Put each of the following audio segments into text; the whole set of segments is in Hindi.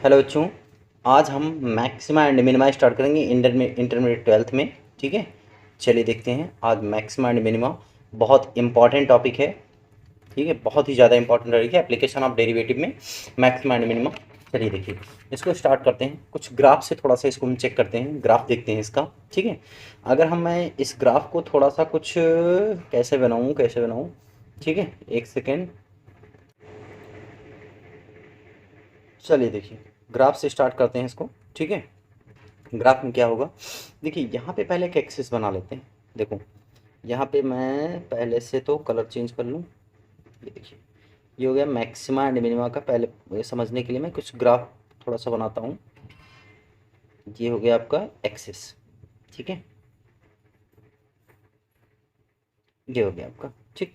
हेलो बच्चों। आज हम मैक्सिमा एंड मिनिमा स्टार्ट करेंगे इंटरमीडिएट ट्वेल्थ में। ठीक है, चलिए देखते हैं। आज मैक्सिमा एंड मिनिमा बहुत इंपॉर्टेंट टॉपिक है। ठीक है, बहुत ही ज़्यादा इंपॉर्टेंट टॉपिक है एप्लीकेशन ऑफ डेरिवेटिव में, मैक्सिमा एंड मिनिमा। चलिए देखिए, इसको स्टार्ट करते हैं। कुछ ग्राफ से थोड़ा सा इसको हम चेक करते हैं, ग्राफ देखते हैं इसका। ठीक है, अगर मैं इस ग्राफ को थोड़ा सा कुछ कैसे बनाऊँ। ठीक है, एक सेकेंड। चलिए देखिए, ग्राफ से स्टार्ट करते हैं इसको। ठीक है, ग्राफ में क्या होगा, देखिए यहाँ पे पहले एक एक्सिस बना लेते हैं। देखो, यहाँ पे मैं पहले से तो कलर चेंज कर लूँ। ये देखिए, ये हो गया मैक्सिमा एंड मिनिमा का। पहले ये समझने के लिए मैं कुछ ग्राफ थोड़ा सा बनाता हूँ। ये हो गया आपका एक्सिस। ठीक है, ये हो गया आपका। ठीक,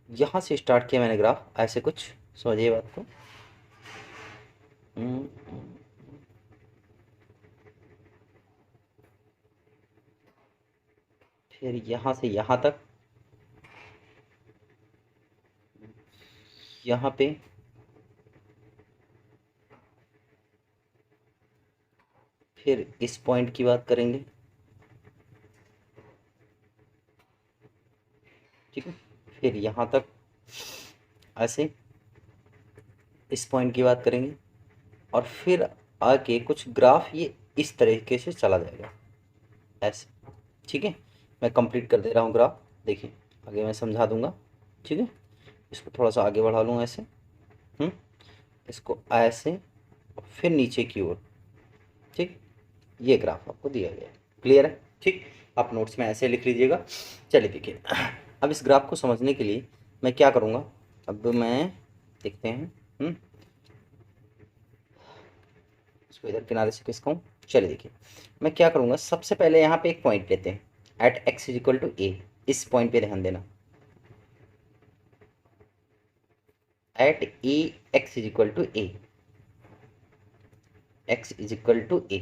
यहाँ से स्टार्ट किया मैंने ग्राफ, ऐसे कुछ समझिए बात को। हम्म, फिर यहाँ से यहाँ तक, यहाँ पे, फिर इस पॉइंट की बात करेंगे। ठीक है, फिर यहाँ तक ऐसे इस पॉइंट की बात करेंगे, और फिर आगे कुछ ग्राफ ये इस तरीके से चला जाएगा ऐसे। ठीक है, मैं कंप्लीट कर दे रहा हूँ ग्राफ। देखिए, आगे मैं समझा दूंगा। ठीक है, इसको थोड़ा सा आगे बढ़ा लूँ ऐसे। हम्म, इसको ऐसे, और फिर नीचे की ओर। ठीक, ये ग्राफ आपको दिया गया है। क्लियर है? ठीक, आप नोट्स में ऐसे लिख लीजिएगा। चलिए देखिए, अब इस ग्राफ को समझने के लिए मैं क्या करूँगा, अब मैं देखते हैं। इसको इधर किनारे से खिसकाऊँ। चलिए देखिए, मैं क्या करूँगा, सबसे पहले यहाँ पे एक पॉइंट लेते हैं, at x is equal to A. इस पॉइंट पे ध्यान देना, at A X is equal to A, X is equal to A.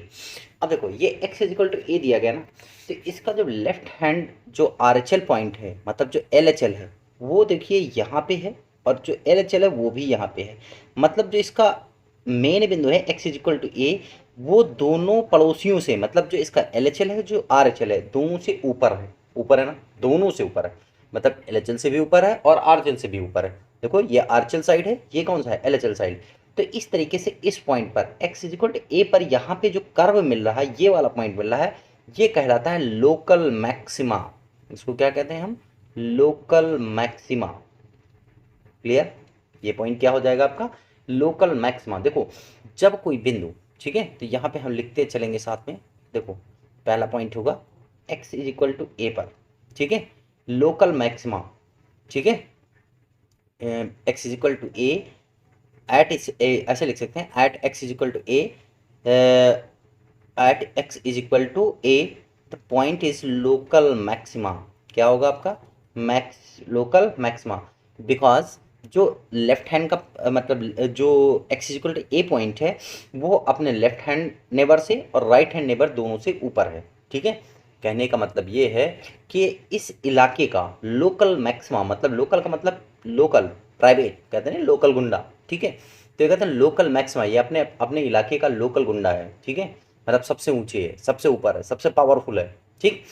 अब देखो, ये X is equal to A दिया गया ना, तो इसका जो लेफ्ट हैंड जो आर एच एल पॉइंट है, मतलब जो एल एच एल है, वो देखिए यहाँ पे है, और जो एल एच एल है वो भी यहाँ पे है। मतलब जो इसका मेन बिंदु है एक्स इज इक्वल टू ए, वो दोनों पड़ोसियों से, मतलब जो इसका एल एच एल है, जो आर एच एल है, दोनों से ऊपर है। ऊपर है ना, दोनों से ऊपर है। मतलब एल एच एल से भी ऊपर है और आर एच एल से भी ऊपर है। देखो, ये आर एच एल साइड है, ये कौन सा है, एल एच एल साइड। तो इस तरीके से इस पॉइंट पर x is equal to a पर यहाँ पे जो कर्व मिल रहा है, ये वाला पॉइंट मिल रहा है, ये कहलाता है लोकल मैक्सिमा। इसको क्या कहते हैं हम, लोकल मैक्सिमा। क्लियर? ये पॉइंट क्या हो जाएगा आपका, लोकल मैक्सिमा। देखो, जब कोई बिंदु, ठीक है, तो यहाँ पे हम लिखते चलेंगे साथ में। देखो, पहला पॉइंट होगा x is equal to a पर। ठीक है, लोकल मैक्सिमा। ठीक है, x is equal to a, at इस ऐसे लिख सकते हैं, at x is equal to a, at x is equal to a the point is local maxima. क्या होगा आपका, मैक्स लोकल मैक्सिमा। बिकॉज जो लेफ्ट हैंड का मतलब जो x is equal to a point है, वो अपने लेफ्ट हैंड नेबर से और राइट हैंड नेबर दोनों से ऊपर है। ठीक है, कहने का मतलब ये है कि इस इलाके का लोकल मैक्सिमा, मतलब लोकल का मतलब लोकल, प्राइवेट कहते हैं ना, लोकल गुंडा। ठीक है, तो ये कहते हैं लोकल मैक्सिमा, ये अपने अपने इलाके का लोकल गुंडा है। ठीक है, मतलब सबसे ऊंचे है, सबसे ऊपर है, सबसे पावरफुल है। ठीक,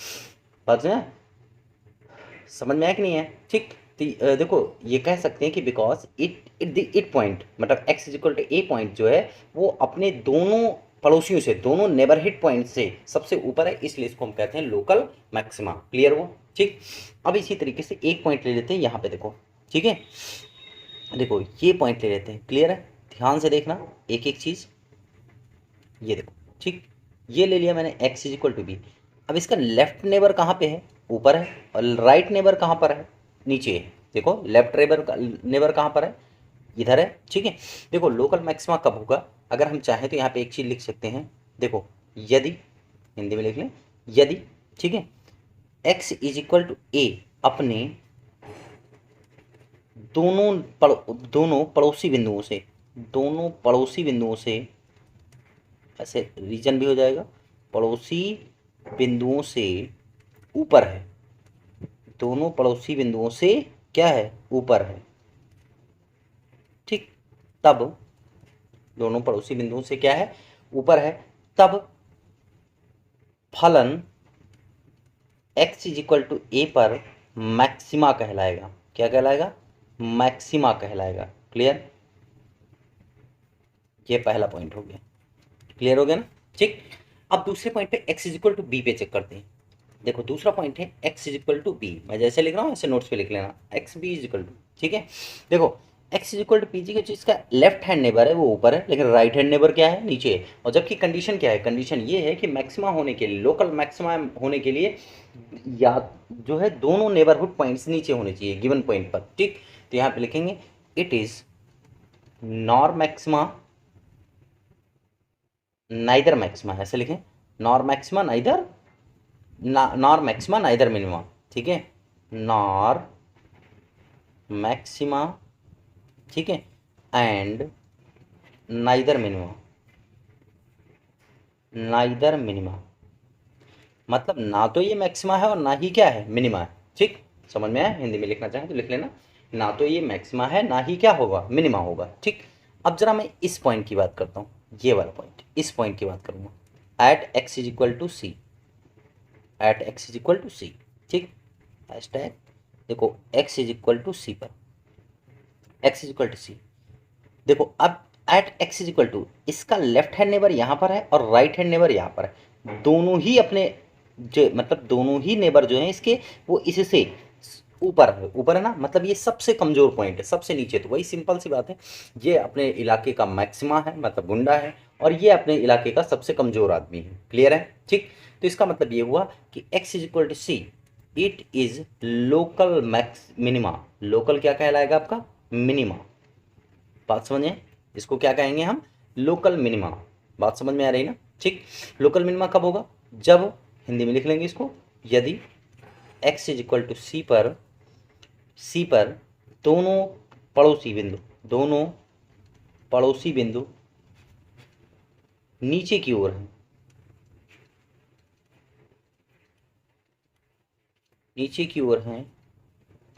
बात है, समझ में आया कि नहीं है? ठीक, तो देखो, ये कह सकते हैं कि बिकॉज इट पॉइंट, मतलब x is equal to a point जो है, वो अपने दोनों पड़ोसियों से, दोनों नेबरहिड पॉइंट से सबसे ऊपर है, इसलिए इसको हम कहते हैं लोकल मैक्सिमा। क्लियर वो? ठीक, अब इसी तरीके से एक पॉइंट ले लेते हैं यहाँ पे। देखो, ठीक है, देखो ये पॉइंट ले लेते हैं। क्लियर है? ध्यान से देखना एक एक चीज़। ये देखो, ठीक, ये ले लिया मैंने x is equal to b. अब इसका लेफ्ट नेबर कहाँ पे है, ऊपर है, और राइट नेबर कहाँ पर है, नीचे है। देखो, लेफ्ट नेबर कहाँ पर है, इधर है। ठीक है, देखो लोकल मैक्सिमा कब होगा, अगर हम चाहें तो यहाँ पे एक चीज़ लिख सकते हैं। देखो, यदि, हिंदी में लिख लें, यदि, ठीक है, एक्स इज इक्वल टू ए अपने दोनों पड़ोसी बिंदुओं से, दोनों पड़ोसी बिंदुओं से, ऐसे रीजन भी हो जाएगा, पड़ोसी बिंदुओं से ऊपर है, दोनों पड़ोसी बिंदुओं से क्या है, ऊपर है। ठीक, तब दोनों पड़ोसी बिंदुओं से क्या है, ऊपर है, तब फलन x is equal to a पर मैक्सिमा कहलाएगा। क्या कहलाएगा? मैक्सिमा कहलाएगा। क्लियर? ये पहला पॉइंट हो गया। क्लियर हो गया ना? ठीक। अब दूसरे पॉइंट पे x is equal to b पे चेक करते हैं। देखो दूसरा पॉइंट है x is equal to b, मैं जैसे लिख रहा हूँ ऐसे नोट्स पे लिख लेना, x b is equal to, ठीक है। देखो x is equal to p g का जो इसका लेफ्ट हैंड नेबर है वो ऊपर है, लेकिन राइट हैंड नेबर क्या है? नीचे है। और जबकि कंडीशन क्या है? कंडीशन ये है कि मैक्सिमा होने के लिए, लोकल मैक्सिमा होने के लिए या जो है दोनों नेबरहुड पॉइंट्स नीचे होने चाहिए गिवन पॉइंट पर, ठीक। तो यहाँ पे लिखेंगे it is nor maxima neither maxima, ऐसे लिखें, nor maxima neither nor maxima neither minima, ठीक है, नॉर मैक्सिमा, ठीक है, and neither minima, neither minima, मतलब ना तो ये मैक्सिमा है और ना ही क्या है? मिनिमा है, ठीक। समझ में आया? हिंदी में लिखना चाहें तो लिख लेना, ना तो ये मैक्सिमा है ना ही क्या होगा? मिनिमा होगा, ठीक। अब जरा मैं इस पॉइंट की बात करता हूँ, ये वाला पॉइंट, इस पॉइंट की बात करूँगा, at x is equal to C, at x is equal to C, ठीक। हैशटैग देखो एक्स इज इक्वल टू सी पर, X is equal to C. देखो अब at x is equal to, इसका लेफ्ट हैंड नेबर यहाँ पर है और राइट हैंड नेबर यहाँ पर है, दोनों ही अपने जो मतलब दोनों ही नेबर जो हैं इसके वो इससे ऊपर है ना, मतलब ये सबसे कमजोर पॉइंट है, सबसे नीचे। तो वही सिंपल सी बात है, ये अपने इलाके का मैक्सिमा है, मतलब गुंडा है, और ये अपने इलाके का सबसे कमजोर आदमी है। क्लियर है? ठीक। तो इसका मतलब ये हुआ कि x is equal to c, it is local max minima. Local क्या कहलाएगा? आपका मिनिमा। बात समझे? इसको क्या कहेंगे हम? Local minima. बात समझ में आ रही ना? ठीक। लोकल मिनिमा कब होगा? जब, हिंदी में लिख लेंगे इसको, यदि x इज इक्वल टू सी पर दोनों पड़ोसी बिंदु नीचे की ओर हैं, नीचे की ओर हैं,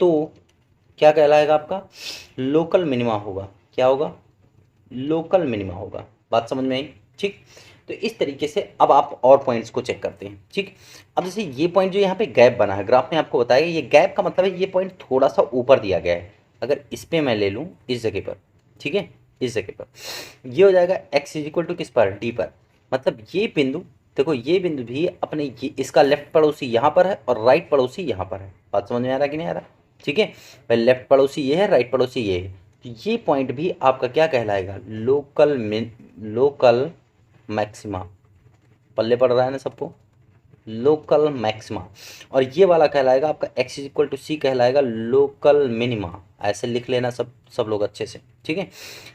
तो क्या कहलाएगा? आपका लोकल मिनिमा होगा। क्या होगा? लोकल मिनिमा होगा। बात समझ में आई? ठीक। तो इस तरीके से अब आप और पॉइंट्स को चेक करते हैं, ठीक। अब जैसे ये पॉइंट जो यहाँ पे गैप बना है, ग्राफ में आपको बताया, ये गैप का मतलब है ये पॉइंट थोड़ा सा ऊपर दिया गया है। अगर इस पे मैं ले लूँ, इस जगह पर, ठीक है, इस जगह पर ये हो जाएगा x इज इक्वल टू किस पर? डी पर। मतलब ये बिंदु, देखो ये बिंदु भी अपने ये इसका लेफ्ट पड़ोसी यहाँ पर है और राइट पड़ोसी यहाँ पर है। बात समझ में आ रहा है कि नहीं आ रहा? ठीक है, भाई लेफ्ट पड़ोसी ये है, राइट पड़ोसी ये है, तो ये पॉइंट भी आपका क्या कहलाएगा? Local maxima. पल्ले पड़ रहा है ना सबको? Local maxima. और ये वाला कहलाएगा आपका x इज इक्वल टू सी, कहलाएगा लोकल मिनिमा। ऐसे लिख लेना सब लोग अच्छे से, ठीक है।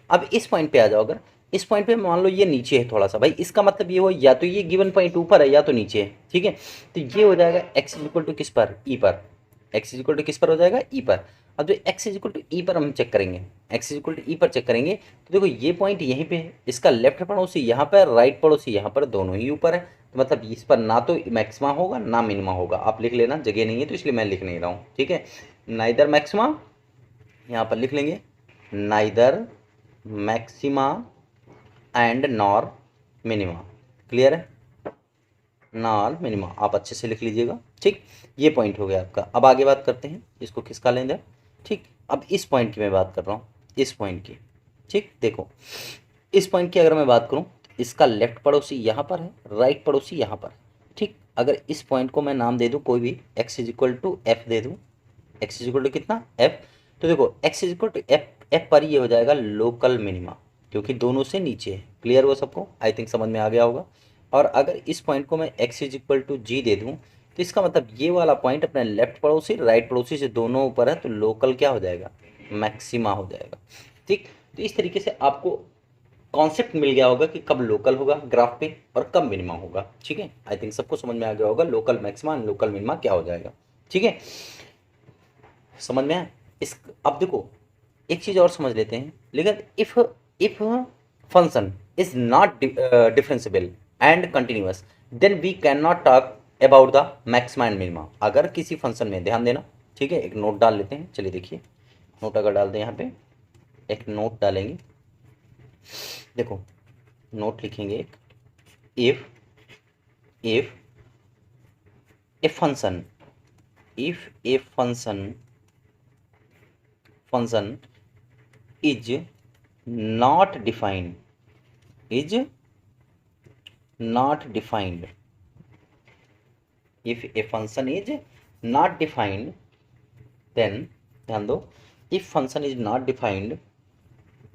अब इस पॉइंट पे आ जाओ, अगर इस पॉइंट पे मान लो ये नीचे है थोड़ा सा, भाई इसका मतलब ये हो या तो ये गिवन पॉइंट ऊपर है या तो नीचे है, ठीक है। तो ये हो जाएगा x इज इक्वल टू किस पर? ई पर। x इज इक्वल टू किस पर हो जाएगा? ई पर। अब जो x इज इक्वल टू ई पर हम चेक करेंगे, x इज इक्वल टू ई पर चेक करेंगे, तो देखो ये पॉइंट यहीं पे है, इसका लेफ्ट पड़ोसी यहाँ पर, राइट पड़ोसी यहाँ पर, दोनों ही ऊपर है। तो मतलब इस पर ना तो मैक्सिमा होगा ना मिनिमा होगा। आप लिख लेना, जगह नहीं है तो इसलिए मैं लिख नहीं रहा हूँ, ठीक है। नाइदर मैक्सिमा, यहाँ पर लिख लेंगे neither maxima and nor minima. Clear है? नॉर मिनिमा आप अच्छे से लिख लीजिएगा, ठीक। ये पॉइंट हो गया आपका। अब आगे बात करते हैं, इसको खिसका लेंगे, ठीक। अब इस पॉइंट की मैं बात कर रहा हूँ, इस पॉइंट की, ठीक। देखो इस पॉइंट की अगर मैं बात करूँ, इसका लेफ्ट पड़ोसी यहाँ पर है, राइट पड़ोसी यहाँ पर है, ठीक। अगर इस पॉइंट को मैं नाम दे दूँ कोई भी, x is equal to F दे दूँ, x इज इक्वल टू कितना? f। तो देखो x is equal to F पर ये हो जाएगा लोकल मिनिमा, क्योंकि दोनों से नीचे है। क्लियर हुआ सबको? आई थिंक समझ में आ गया होगा। और अगर इस पॉइंट को मैं x इज इक्वल टू जी दे दूँ, तो इसका मतलब ये वाला पॉइंट अपने लेफ्ट पड़ोसी राइट पड़ोसी से दोनों ऊपर है, तो लोकल क्या हो जाएगा? मैक्सिमा हो जाएगा, ठीक। तो इस तरीके से आपको कॉन्सेप्ट मिल गया होगा कि कब लोकल होगा ग्राफ पे और कब मिनिमा होगा, ठीक है। आई थिंक सबको समझ में आ गया होगा local maxima and local minima क्या हो जाएगा, ठीक है। समझ में आया? इस अब देखो एक चीज़ और समझ लेते हैं, लेकिन if function is not differentiable and continuous, then we can not talk about the maxima and minima. अगर किसी फंक्शन में, ध्यान देना, ठीक है, एक नोट डाल लेते हैं, चलिए देखिए, नोट अगर डाल दें यहाँ पे, एक नोट डालेंगे, देखो नोट लिखेंगे एक, if if a function, if A function is not defined, is not defined, if a function is not defined then, ध्यान दो, if function is not defined,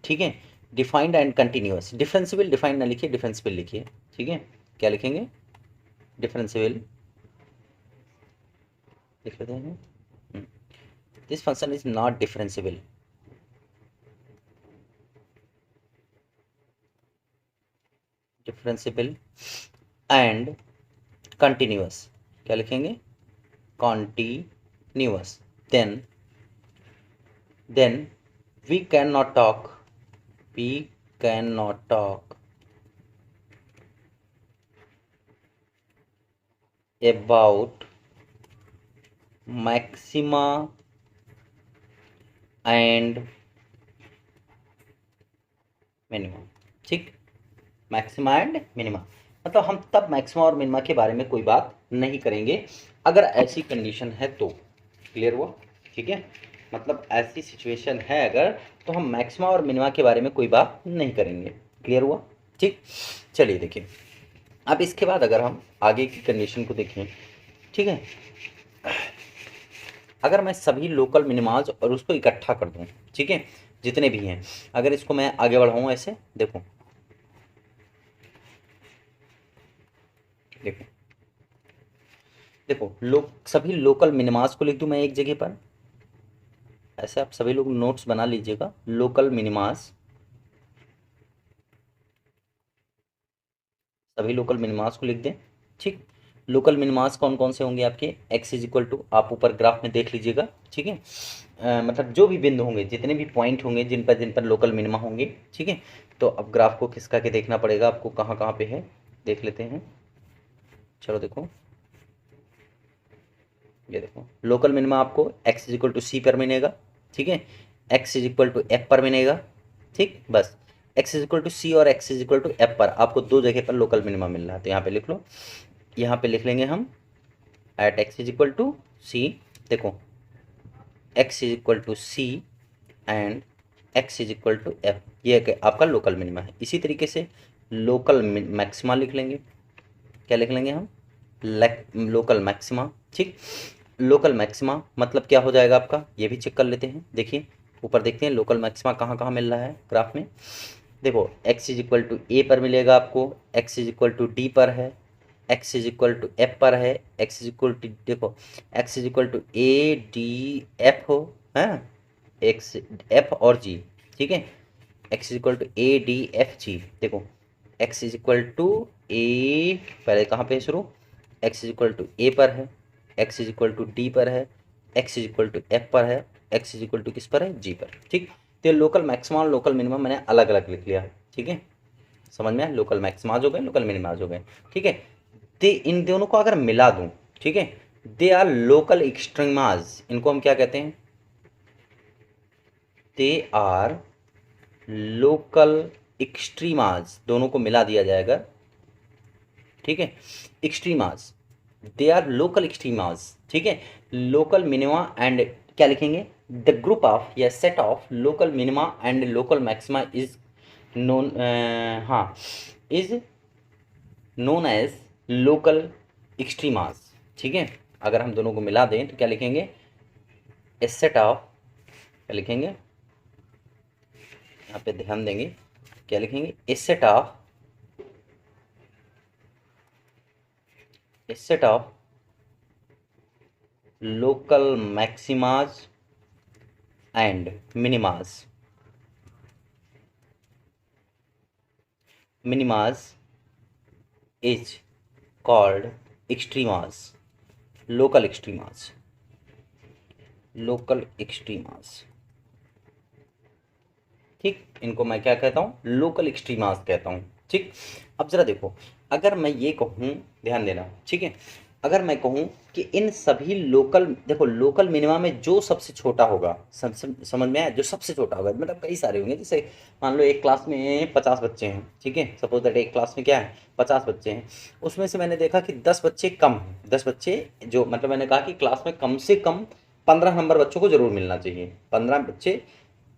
ठीक है, defined and continuous, differential defined ना लिखिए, डिफरेंशियल लिखिए, ठीक है, क्या लिखेंगे, डिफरेंशियल लिख लेते हैं, this function is not differential, differential and continuous, क्या लिखेंगे, continuous, then we cannot talk about maxima and minima, ठीक, मैक्सिमा एंड मिनिमा, मतलब हम तब मैक्सिमा और मिनिमा के बारे में कोई बात नहीं करेंगे अगर ऐसी कंडीशन है तो, क्लियर हुआ, ठीक है, मतलब ऐसी सिचुएशन है अगर, तो हम मैक्सिमा और मिनिमा के बारे में कोई बात नहीं करेंगे, क्लियर हुआ, ठीक। चलिए देखिए, अब इसके बाद अगर हम आगे की कंडीशन को देखें, ठीक है, अगर मैं सभी लोकल मिनिमाज और उसको इकट्ठा कर दूं, ठीक है, जितने भी हैं, अगर इसको मैं आगे बढ़ाऊं ऐसे, देखो देखो देखो सभी लोकल मिनिमास को लिख दूं मैं एक जगह पर, ऐसे आप सभी लोग नोट्स बना लीजिएगा, लोकल मिनिमास, सभी लोकल मिनिमास को लिख दें, ठीक, लोकल मिनिमास कौन कौन से होंगे आपके, x इज इक्वल टू, आप ऊपर ग्राफ में देख लीजिएगा, ठीक है, मतलब जो भी बिंदु होंगे, जितने भी पॉइंट होंगे जिन पर लोकल मिनिमा होंगे, ठीक है, तो अब ग्राफ को खिसका के देखना पड़ेगा आपको, कहाँ कहाँ पे है, देख लेते हैं, चलो देखो, ये देखो लोकल मिनिमा आपको x इज इक्वल टू सी पर मिलेगा, ठीक है, x is equal to F पर मिलेगा, ठीक, बस x is equal to c और x is equal to F पर आपको दो जगह पर लोकल मिनिमा मिल रहा है, तो यहाँ पे लिख लो, यहाँ पे लिख लेंगे हम at x is equal to C, देखो x is equal to C and x is equal to F, ये आपका लोकल मिनिमा है। इसी तरीके से लोकल मैक्सिमा लिख लेंगे, क्या लिख लेंगे हम, लोकल मैक्सिमा, ठीक, लोकल मैक्सिमा मतलब क्या हो जाएगा आपका, ये भी चेक कर लेते हैं, देखिए ऊपर देखते हैं लोकल मैक्सिमा कहाँ कहाँ मिल रहा है ग्राफ में, देखो x is equal to a पर मिलेगा आपको, x is equal to d पर है, x is equal to F पर है, x इज इक्वल टू, देखो x is equal to a d f हो, है x एफ और g, ठीक है, x is equal to a d f g, देखो x is equal to a, पहले कहाँ पे शुरू, x is equal to a पर है, x is equal to d पर है, x is equal to F पर है, x इज इक्वल टू किस पर है, g पर, ठीक, तो लोकल मैक्सिमा और लोकल मिनिमा मैंने अलग अलग लिख लिया, ठीक है, समझ में आया, लोकल मैक्सिमाज हो गए, लोकल मिनिमाज हो गए, ठीक है, ते इन दोनों को अगर मिला दूं, ठीक है, दे आर लोकल एक्सट्रीमाज, इनको हम क्या कहते हैं, दे आर लोकल एक्सट्रीमाज, दोनों को मिला दिया जाएगा, ठीक है, एक्सट्रीमाज, दे आर लोकल एक्सट्रीमाज, ठीक है, लोकल मिनिमा एंड क्या लिखेंगे, द ग्रुप ऑफ या set of local minima and local maxima is known, हाँ, इज नोन एज लोकल एक्सट्रीमाज, ठीक है, अगर हम दोनों को मिला दें तो क्या लिखेंगे, ए सेट ऑफ, क्या लिखेंगे, यहाँ पे ध्यान देंगे, क्या लिखेंगे, a set of, a set of local maximas and minimas, is called extremas, local extremas, local extremas, ठीक, इनको मैं क्या कहता हूँ, लोकल एक्सट्रीमास कहता हूँ, ठीक। अब जरा देखो, अगर मैं ये कहूँ, ध्यान देना, ठीक है, अगर मैं कहूँ कि इन सभी लोकल, देखो लोकल मिनिमा में जो सबसे छोटा होगा, समझ में आया, जो सबसे छोटा होगा, मतलब कई सारे होंगे, जैसे मान लो एक क्लास में 50 बच्चे हैं, ठीक है, सपोज दैट एक क्लास में क्या है 50 बच्चे हैं, उसमें से मैंने देखा कि 10 बच्चे कम हैं, 10 बच्चे जो, मतलब मैंने कहा कि क्लास में कम से कम 15 नंबर बच्चों को जरूर मिलना चाहिए, 15 बच्चे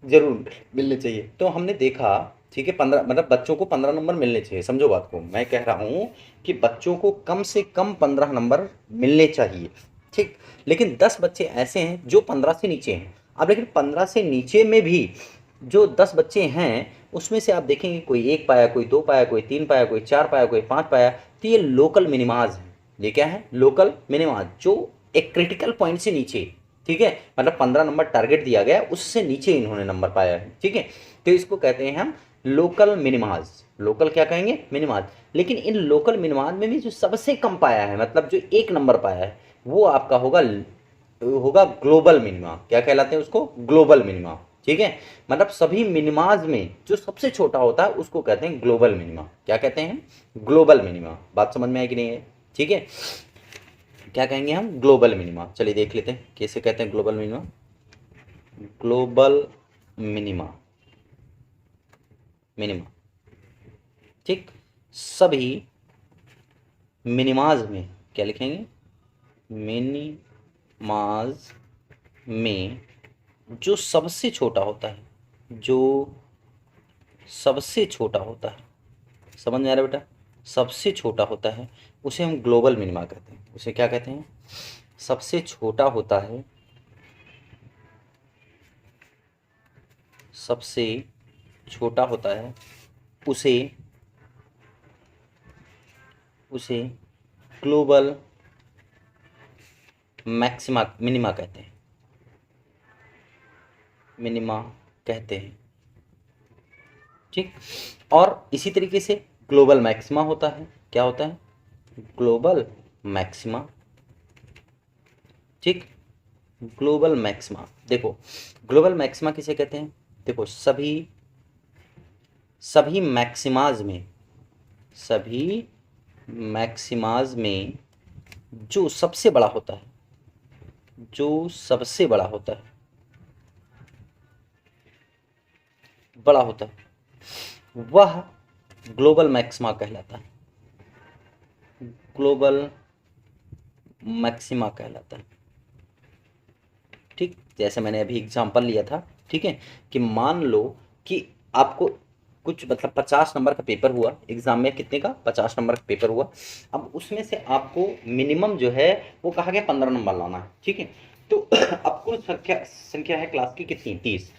जरूर मिलने चाहिए। तो हमने देखा, ठीक है, 15 मतलब बच्चों को 15 नंबर मिलने चाहिए, समझो बात को, मैं कह रहा हूँ कि बच्चों को कम से कम 15 नंबर मिलने चाहिए, ठीक। लेकिन 10 बच्चे ऐसे हैं जो 15 से नीचे हैं। अब लेकिन 15 से नीचे में भी जो 10 बच्चे हैं, उसमें से आप देखेंगे कोई 1 पाया, कोई 2 पाया, कोई 3 पाया, कोई 4 पाया, कोई 5 पाया, तो ये लोकल मिनिमाज है। ये क्या है? लोकल मिनिमाज, जो एक क्रिटिकल पॉइंट से नीचे, ठीक है, मतलब 15 नंबर टारगेट दिया गया, उससे नीचे इन्होंने नंबर पाया है, ठीक है। तो इसको कहते हैं हम लोकल मिनिमाज। लोकल क्या कहेंगे? मिनिमाज। लेकिन इन लोकल मिनिमाज में भी जो सबसे कम पाया है, मतलब जो 1 नंबर पाया है, वो आपका होगा ग्लोबल मिनिमा। क्या कहलाते हैं उसको? ग्लोबल मिनिमा, ठीक है। मतलब सभी मिनिमाज में जो सबसे छोटा होता है उसको कहते हैं ग्लोबल मिनिमा। क्या कहते हैं? Global minima. बात समझ में आई कि नहीं है? ठीक है, क्या कहेंगे हम? Global minima. चलिए देख लेते हैं कैसे कहते हैं global minima. Global minima, minima, ठीक। सभी मिनिमाज में क्या लिखेंगे? मिनिमाज में जो सबसे छोटा होता है, जो सबसे छोटा होता है, समझ में आ रहा है बेटा? सबसे छोटा होता है उसे हम ग्लोबल मिनिमा कहते हैं। उसे क्या कहते हैं? सबसे छोटा होता है, सबसे छोटा होता है, उसे उसे ग्लोबल मैक्सिमा, मिनिमा कहते हैं, मिनिमा कहते हैं, ठीक। और इसी तरीके से ग्लोबल मैक्सिमा होता है। क्या होता है? ग्लोबल मैक्सिमा, ठीक। ग्लोबल मैक्सिमा, देखो ग्लोबल मैक्सिमा किसे कहते हैं? देखो सभी सभी मैक्सिमाज में, सभी मैक्सिमाज में जो सबसे बड़ा होता है, जो सबसे बड़ा होता है, बड़ा होता है, वह ग्लोबल मैक्सिमा कहलाता है। ग्लोबल मैक्सिमा कहलाता है, ठीक। जैसे मैंने अभी एग्जांपल लिया था, ठीक है, कि मान लो कि आपको कुछ मतलब 50 नंबर का पेपर हुआ एग्जाम में, कितने का? 50 नंबर का पेपर हुआ। अब उसमें से आपको मिनिमम जो है वो कहा गया 15 नंबर लाना है, ठीक है। तो अब कुल संख्या है क्लास की कितनी? 30।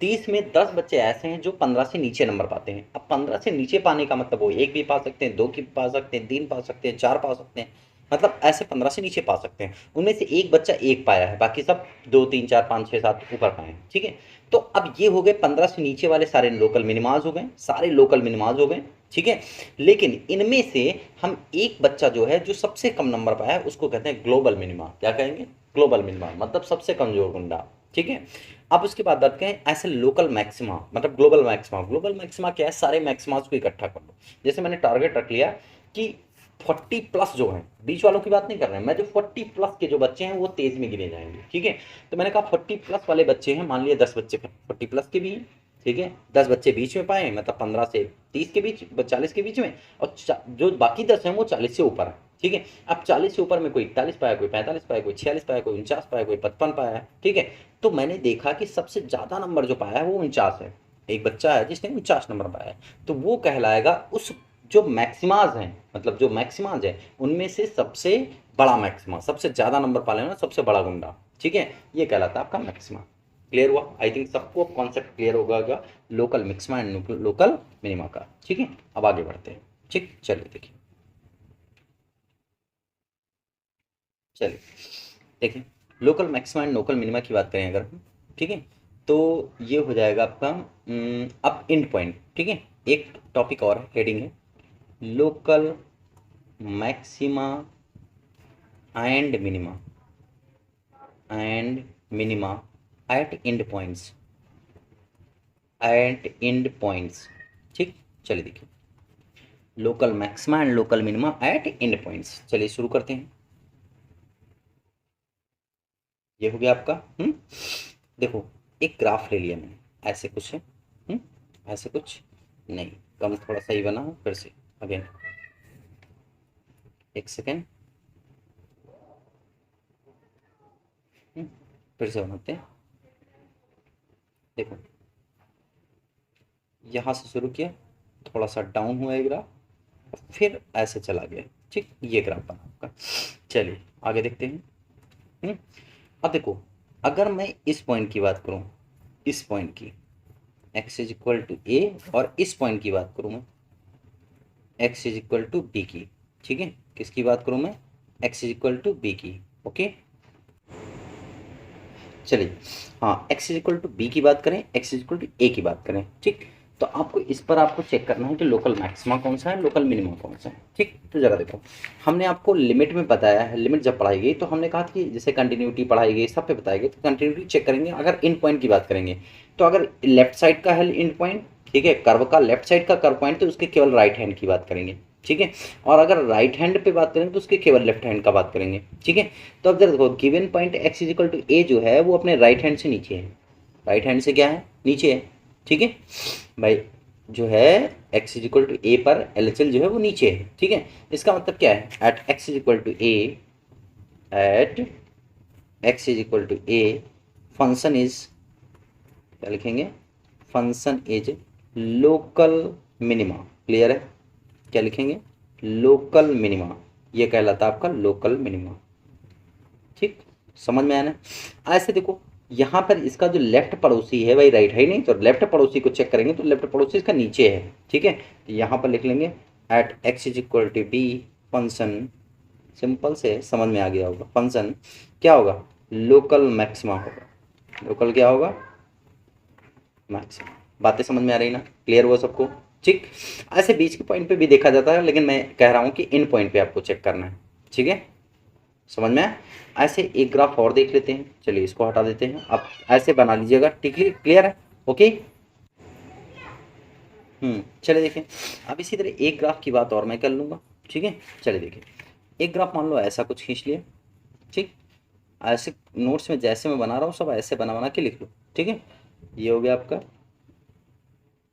30 में 10 बच्चे ऐसे हैं जो 15 से नीचे नंबर पाते हैं। अब 15 से नीचे पाने का मतलब वो 1 भी पा सकते हैं, 2 की पा सकते हैं, 3 पा सकते हैं, 4 पा सकते हैं, मतलब ऐसे 15 से नीचे पा सकते हैं। उनमें से एक बच्चा 1 पाया है, बाकी सब 2 3 4 5 6 7 ऊपर पाए हैं, ठीक है। तो अब ये हो गए 15 से नीचे वाले सारे लोकल मिनिमाज हो गए, सारे लोकल मिनिमाज हो गए, ठीक है। लेकिन इनमें से हम एक बच्चा जो है, जो सबसे कम नंबर पाया है, उसको कहते हैं ग्लोबल मिनिमा। क्या कहेंगे? ग्लोबल मिनिमा, मतलब सबसे कमजोर गुंडा, ठीक है। अब उसके बाद बात करें ऐसे लोकल मैक्सिमा, मतलब ग्लोबल मैक्सिमा। ग्लोबल मैक्सिमा क्या है? सारे मैक्सिमास को इकट्ठा कर लो। जैसे मैंने टारगेट रख लिया कि 40 प्लस जो हैं, बीच वालों की बात नहीं कर रहे हैं मैं, जो 40 प्लस के जो बच्चे हैं वो तेज में गिने जाएंगे, ठीक है। तो मैंने कहा 40 प्लस वाले बच्चे हैं, मान लिया 10 बच्चे 40 प्लस के भी हैं, ठीक है, 10 बच्चे बीच में पाए, मतलब 15 से 30 के बीच, 40 के बीच में, और जो बाकी 10 हैं वो 40 से ऊपर है, ठीक है। अब 40 से ऊपर में कोई 41 पाया, कोई 45 पाया, कोई 46 पाया, कोई 49 पाया, कोई 55 पाया है, ठीक है। तो मैंने देखा कि सबसे ज़्यादा नंबर जो पाया है वो 49 है। एक बच्चा है जिसने 49 नंबर पाया है, तो वो कहलाएगा उस जो मैक्सिमाज हैं, मतलब जो मैक्सिमाज है उनमें से सबसे बड़ा मैक्सिमा, सबसे ज़्यादा नंबर पाने वाला सबसे बड़ा गुंडा, ठीक है। ये कहलाता है आपका मैक्सिमा। क्लियर हुआ? आई थिंक सबको कॉन्सेप्ट क्लियर होगा local maxima and local minima का, ठीक है। अब आगे बढ़ते हैं, ठीक। चलिए देखिए, चलिए देखिए, local maxima and local minima की बात करें अगर हम, ठीक है, तो ये हो जाएगा आपका अब एंड पॉइंट, ठीक है। एक टॉपिक और हेडिंग है, local maxima and minima, and minima at end points, at end points, ठीक। चलिए देखिए, local maxima and local minima at end points, चलिए शुरू करते हैं। ये हो गया आपका। देखो एक ग्राफ ले लिया मैंने, ऐसे कुछ है। ऐसे कुछ नहीं, कम थोड़ा सही बना हो, फिर से अगेन, एक सेकेंड। फिर से बनाते हैं। देखो यहाँ से शुरू किया, थोड़ा सा डाउन हुआ ये ग्राफ, फिर ऐसे चला गया। ठीक, ये ग्राफ बना आपका। चलिए आगे देखते हैं। हम्म, अब देखो, अगर मैं इस पॉइंट की बात करूं, इस पॉइंट की, x is equal to a, और इस पॉइंट की बात करूं मैं, x is equal to b की। ठीक है, किसकी बात करूं मैं, x is equal to b की। ओके, चलिए, हाँ x is equal to b की बात करें, x is equal to a की बात करें। ठीक, तो आपको इस पर आपको चेक करना है कि लोकल मैक्सिमा कौन सा है, लोकल मिनिमा कौन सा है। ठीक, तो जरा देखो, हमने आपको लिमिट में बताया है, लिमिट जब पढ़ाई गई तो हमने कहा था कि जैसे कंटिन्यूटी पढ़ाई गई, सब पे बताई गई, तो कंटिन्यूटी चेक करेंगे। अगर इन पॉइंट की बात करेंगे तो अगर लेफ्ट साइड का है इन पॉइंट, ठीक है, कर्व का लेफ्ट साइड का कर्व पॉइंट, तो उसके केवल राइट हैंड की बात करेंगे। ठीक है, और अगर राइट हैंड पे बात करेंगे तो उसके केवल लेफ्ट हैंड का बात करेंगे। ठीक है, तो अब जरा देखो, given point x is equal to A जो है वो अपने राइट हैंड से नीचे है, राइट हैंड से क्या है, नीचे है। ठीक है भाई, जो है x is equal to a पर LHL जो है वो नीचे है। ठीक है, इसका मतलब क्या है, at x is equal to a, at x is equal to a, function is, क्या लिखेंगे, function is local minima. Clear है, क्या लिखेंगे, लोकल मिनिमा, ये कहलाता है आपका लोकल मिनिमा। ठीक, समझ में आया ना। ऐसे देखो, यहाँ पर इसका जो लेफ्ट पड़ोसी है भाई, राइट है ही नहीं, तो लेफ्ट पड़ोसी को चेक करेंगे तो लेफ्ट पड़ोसी इसका नीचे है। ठीक है, तो यहाँ पर लिख लेंगे at x is equal to b, function, simple से समझ में आ गया होगा, फंक्शन क्या होगा, लोकल मैक्सिमा होगा। लोकल क्या होगा, मैक्सिमम। बातें समझ में आ रही ना, क्लियर हुआ सबको। ठीक, ऐसे बीच के पॉइंट पे भी देखा जाता है, लेकिन मैं कह रहा हूँ कि इन पॉइंट पे आपको चेक करना है। ठीक है, समझ में आया। ऐसे एक ग्राफ और देख लेते हैं, चलिए इसको हटा देते हैं, आप ऐसे बना लीजिएगा। ठीक, क्लियर है, ओके। चलिए देखें, अब इसी तरह एक ग्राफ की बात और मैं कर लूँगा। ठीक है, चलिए देखें, एक ग्राफ मान लो ऐसा कुछ खींच लिया। ठीक, ऐसे नोट्स में जैसे मैं बना रहा हूँ सब ऐसे बना बना के लिख लो। ठीक है, ये हो गया आपका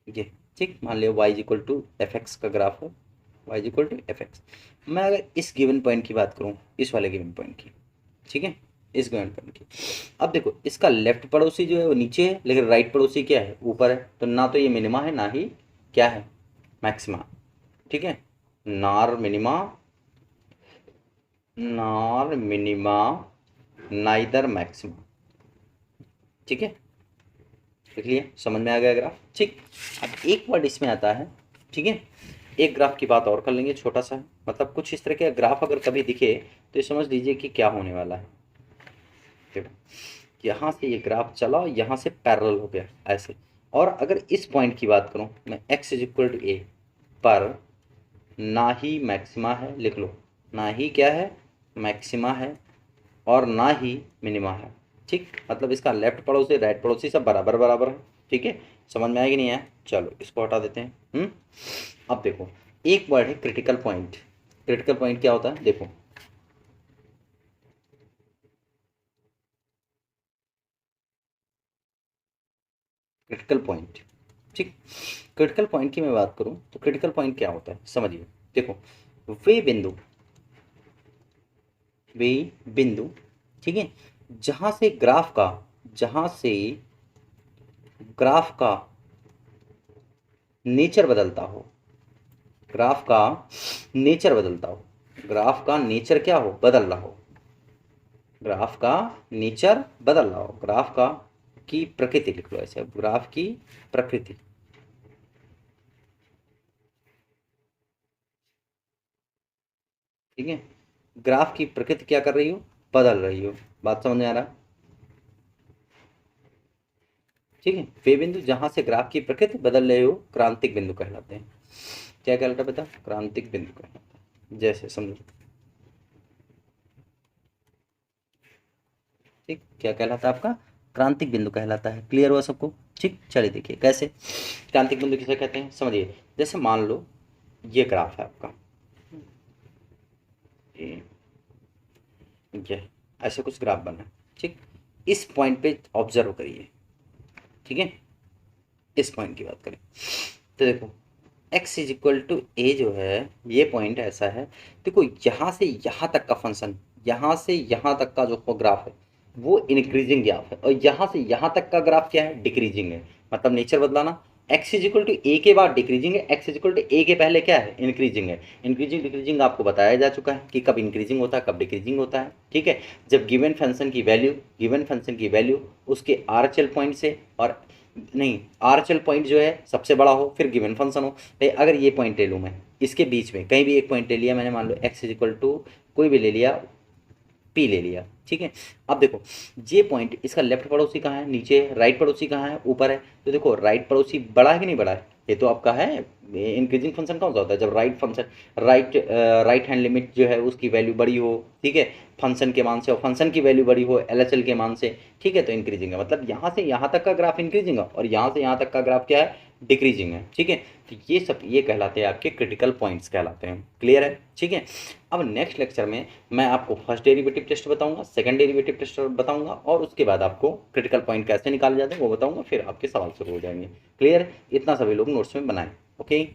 ये। ठीक, मान लिया y equal to f x का ग्राफ है, y equal to f x. मैं अगर इस गिवन पॉइंट की बात करूँ, इस वाले गिवन पॉइंट की, ठीक है, इस गिवन पॉइंट की, अब देखो इसका लेफ्ट पड़ोसी जो है वो नीचे है, लेकिन राइट पड़ोसी क्या है, ऊपर है। तो ना तो ये मिनिमा है, ना ही क्या है, मैक्सिमा। ठीक है, नार मिनिमा, नार मिनिमा, नाइदर मैक्सिमा। ठीक है, लिख लिया, समझ में आ गया ग्राफ। ठीक, अब एक वर्ड इसमें आता है। ठीक है, एक ग्राफ की बात और कर लेंगे, छोटा सा है, मतलब कुछ इस तरह के ग्राफ अगर कभी दिखे तो ये समझ लीजिए कि क्या होने वाला है। देखो, यहाँ से ये ग्राफ चला, यहाँ से पैरेलल हो गया ऐसे, और अगर इस पॉइंट की बात करूँ मैं, x is equal to a पर ना ही मैक्सिमा है, लिख लो, ना ही क्या है, मैक्सिमा है, और ना ही मिनिमा है। ठीक, मतलब इसका लेफ्ट पड़ोसी राइट पड़ोसी सब बराबर बराबर है। ठीक है, समझ में आएगी नहीं है, चलो इसको हटा देते हैं। अब देखो, एक वर्ड है क्रिटिकल पॉइंट। क्रिटिकल पॉइंट क्या होता है, देखो, क्रिटिकल पॉइंट। ठीक, क्रिटिकल पॉइंट की मैं बात करूं तो क्रिटिकल पॉइंट क्या होता है समझिए। देखो, वे बिंदु, वे बिंदु, ठीक है, जहां से ग्राफ का, जहां से ग्राफ का नेचर बदलता हो, ग्राफ का नेचर बदलता हो, ग्राफ का नेचर क्या हो, बदल रहा हो, ग्राफ का नेचर बदल रहा हो, ग्राफ का की प्रकृति लिख लो ऐसे, ग्राफ की प्रकृति। ठीक है, ग्राफ की प्रकृति क्या कर रही हो, बदल रही हो। बात समझ में आ रहा, ठीक है, वे बिंदु जहां से ग्राफ की प्रकृति बदल रहे हो क्रांतिक बिंदु कहलाते हैं। क्या कहलाता है बेटा, क्रांतिक बिंदु कहलाता है। जैसे समझो, ठीक, क्या कहलाता है आपका, क्रांतिक बिंदु कहलाता है। क्लियर हुआ सबको। ठीक, चलिए देखिए कैसे क्रांतिक बिंदु किसे कहते हैं समझिए। जैसे मान लो ये ग्राफ है आपका, ये ऐसे कुछ ग्राफ बना है। ठीक, इस पॉइंट पे ऑब्जर्व करिए, ठीक है, इस पॉइंट की बात करें तो देखो x is equal to A जो है, ये पॉइंट ऐसा है, देखो यहाँ से यहाँ तक का फंक्शन, यहाँ से यहाँ तक का जो ग्राफ है वो इंक्रीजिंग ग्राफ है, और यहाँ से यहाँ तक का ग्राफ क्या है, डिक्रीजिंग है, मतलब नेचर बदलाना। x is equal to A के बाद डिक्रीजिंग है, x is equal to A के पहले क्या है, इंक्रीजिंग है। इंक्रीजिंग डिक्रीजिंग आपको बताया जा चुका है कि कब इंक्रीजिंग होता है कब डिक्रीजिंग होता है, ठीक है। जब गिवन फंक्शन की वैल्यू उसके आरएचएल पॉइंट से, और नहीं, आरएचएल पॉइंट जो है सबसे बड़ा हो फिर गिवन फंक्शन हो। तो अगर ये पॉइंट ले लूँ मैं, इसके बीच में कहीं भी एक पॉइंट ले लिया मैंने, मान लो x इज इक्वल टू कोई भी ले लिया, p ले लिया, ठीक है। अब देखो ये पॉइंट, इसका लेफ्ट पड़ोसी कहाँ है, नीचे है, राइट पड़ोसी कहाँ है, ऊपर है। तो देखो राइट पड़ोसी बड़ा है कि नहीं बड़ा है, ये तो आपका है। इंक्रीजिंग फंक्शन कौन सा होता है, जब राइट हैंड लिमिट जो है उसकी वैल्यू बड़ी हो, ठीक है, फंक्शन के मान से, और फंक्शन की वैल्यू बड़ी हो एलएचएल के मान से, ठीक है, तो इंक्रीजिंग है, मतलब यहाँ से यहाँ तक का ग्राफ इंक्रीजिंग है और यहाँ से यहाँ तक का ग्राफ क्या है, डिक्रीजिंग है, ठीक है। तो ये सब ये कहलाते हैं आपके क्रिटिकल पॉइंट्स कहलाते हैं, क्लियर है, ठीक है। अब नेक्स्ट लेक्चर में मैं आपको फर्स्ट डेरिवेटिव टेस्ट बताऊंगा, सेकंड डेरिवेटिव टेस्ट बताऊंगा, और उसके बाद आपको क्रिटिकल पॉइंट कैसे निकाले जाते हैं वो बताऊंगा, फिर आपके सवाल शुरू हो जाएंगे, क्लियर। इतना सभी लोग नोट्स में बनाएं, ओके।